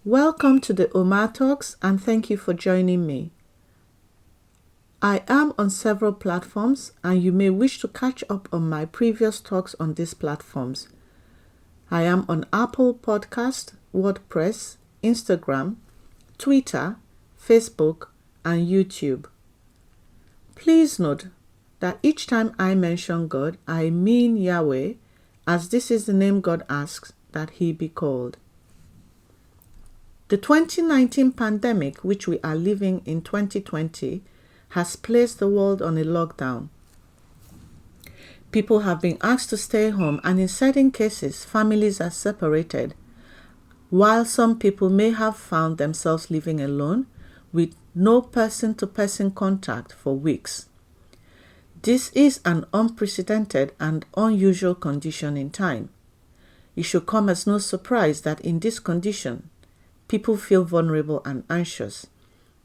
Welcome to the Omar Talks and thank you for joining me. I am on several platforms and you may wish to catch up on my previous talks on these platforms. I am on Apple Podcast, WordPress, Instagram, Twitter, Facebook, and YouTube. Please note that each time I mention God, I mean Yahweh, as this is the name God asks that he be called. The 2019 pandemic, which we are living in 2020, has placed the world on a lockdown. People have been asked to stay home, and in certain cases, families are separated, while some people may have found themselves living alone with no person-to-person contact for weeks. This is an unprecedented and unusual condition in time. It should come as no surprise that in this condition, people feel vulnerable and anxious.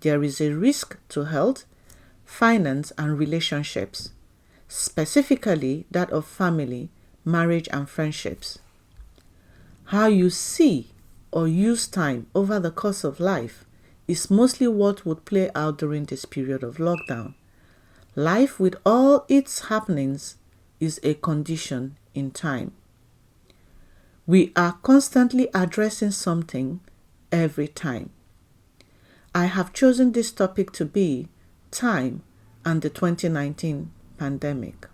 There is a risk to health, finance, and relationships, specifically that of family, marriage, and friendships. How you see or use time over the course of life is mostly what would play out during this period of lockdown. Life with all its happenings is a condition in time. We are constantly addressing something every time. I have chosen this topic to be time and the 2019 pandemic.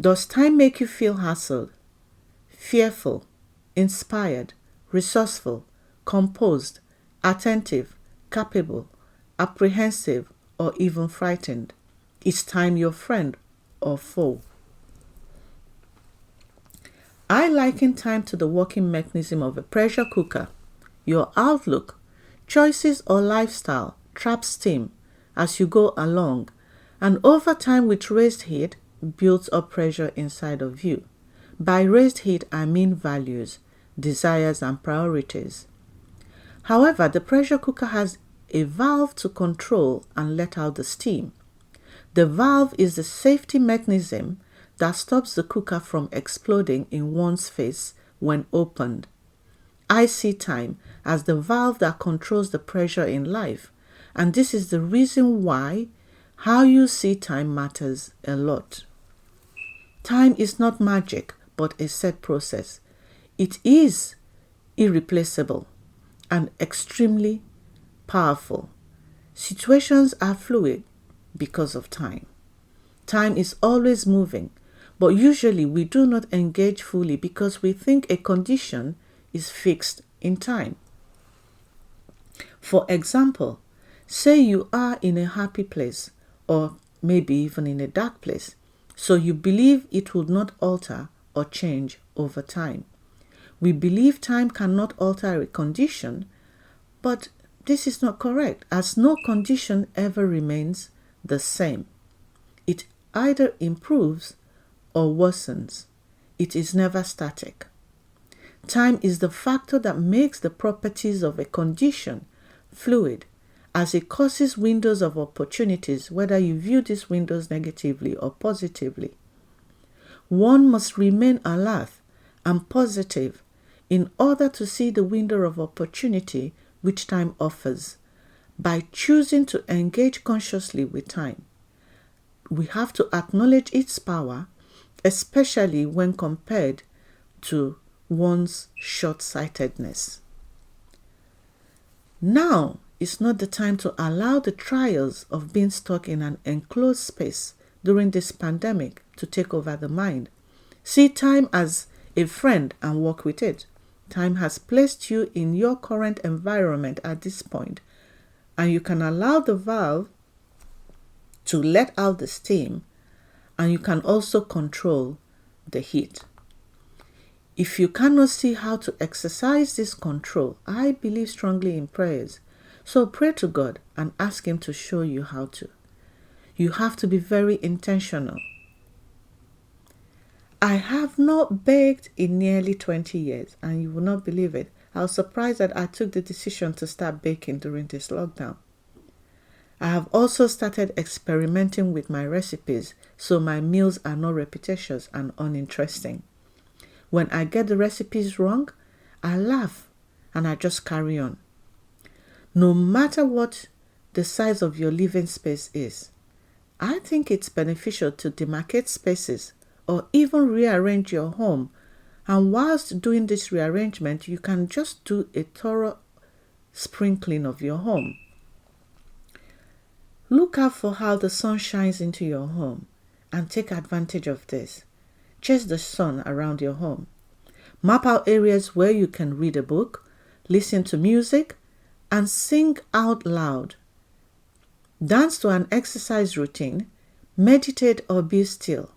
Does time make you feel hassled, fearful, inspired, resourceful, composed, attentive, capable, apprehensive, or even frightened? Is time your friend or foe? I liken time to the working mechanism of a pressure cooker. Your outlook, choices, or lifestyle traps steam as you go along, and over time with raised heat builds up pressure inside of you. By raised heat, I mean values, desires, and priorities. However, the pressure cooker has a valve to control and let out the steam. The valve is the safety mechanism that stops the cooker from exploding in one's face when opened. I see time as the valve that controls the pressure in life, and this is the reason why how you see time matters a lot. Time is not magic, but a set process. It is irreplaceable and extremely powerful. Situations are fluid because of time. Time is always moving, but usually we do not engage fully because we think a condition is fixed in time. For example, say you are in a happy place or maybe even in a dark place, so you believe it will not alter or change over time. We believe time cannot alter a condition, but this is not correct, as no condition ever remains the same. It either improves or worsens. It is never static. Time is the factor that makes the properties of a condition fluid, as it causes windows of opportunities, whether you view these windows negatively or positively. One must remain alert and positive in order to see the window of opportunity which time offers. By choosing to engage consciously with time, we have to acknowledge its power, especially when compared to one's short-sightedness. Now is not the time to allow the trials of being stuck in an enclosed space during this pandemic to take over the mind. See time as a friend and work with it. Time has placed you in your current environment at this point, and you can allow the valve to let out the steam, and you can also control the heat. If you cannot see how to exercise this control, I believe strongly in prayers. So pray to God and ask Him to show you how to. You have to be very intentional. I have not baked in nearly 20 years, and you will not believe it. I was surprised that I took the decision to start baking during this lockdown. I have also started experimenting with my recipes, so my meals are not repetitious and uninteresting. When I get the recipes wrong, I laugh and I just carry on. No matter what the size of your living space is, I think it's beneficial to demarcate spaces or even rearrange your home. And whilst doing this rearrangement, you can just do a thorough sprinkling of your home. Look out for how the sun shines into your home and take advantage of this. Chase the sun around your home. Map out areas where you can read a book, listen to music, and sing out loud. Dance to an exercise routine, meditate or be still.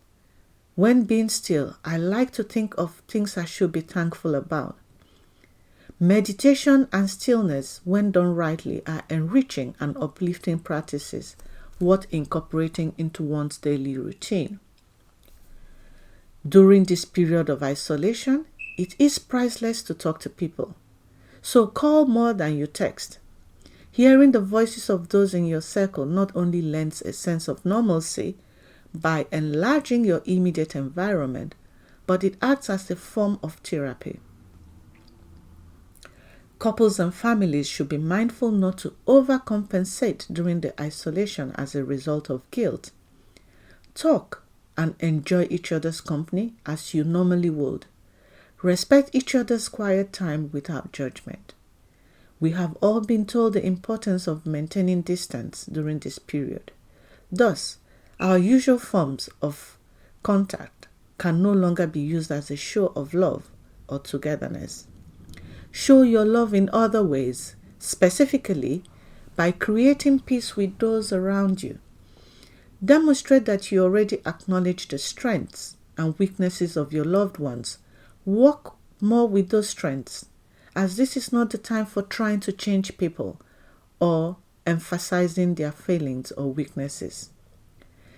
When being still, I like to think of things I should be thankful about. Meditation and stillness, when done rightly, are enriching and uplifting practices worth incorporating into one's daily routine. During this period of isolation, it is priceless to talk to people. So call more than you text. Hearing the voices of those in your circle not only lends a sense of normalcy by enlarging your immediate environment, but it acts as a form of therapy. Couples and families should be mindful not to overcompensate during the isolation as a result of guilt. Talk and enjoy each other's company as you normally would. Respect each other's quiet time without judgment. We have all been told the importance of maintaining distance during this period. Thus, our usual forms of contact can no longer be used as a show of love or togetherness. Show your love in other ways, specifically by creating peace with those around you. Demonstrate that you already acknowledge the strengths and weaknesses of your loved ones. Work more with those strengths, as this is not the time for trying to change people or emphasizing their failings or weaknesses.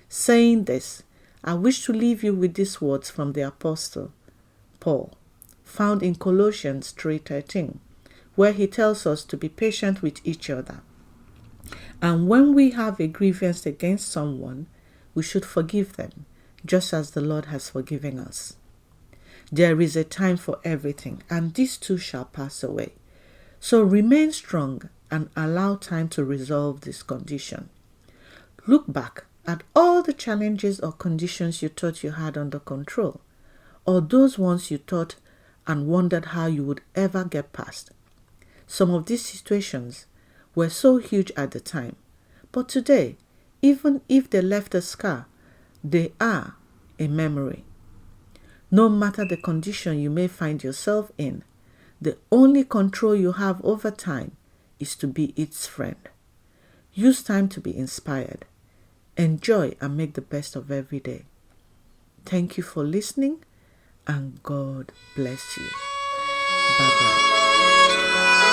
Saying this, I wish to leave you with these words from the Apostle Paul, found in Colossians 3:13, where he tells us to be patient with each other. And when we have a grievance against someone, we should forgive them, just as the Lord has forgiven us. There is a time for everything, and this too shall pass away. So remain strong and allow time to resolve this condition. Look back at all the challenges or conditions you thought you had under control, or those ones you thought and wondered how you would ever get past. Some of these situations were so huge at the time, but today, even if they left a scar, they are a memory. No matter the condition you may find yourself in, the only control you have over time is to be its friend. Use time to be inspired. Enjoy and make the best of every day. Thank you for listening, and God bless you. Bye-bye.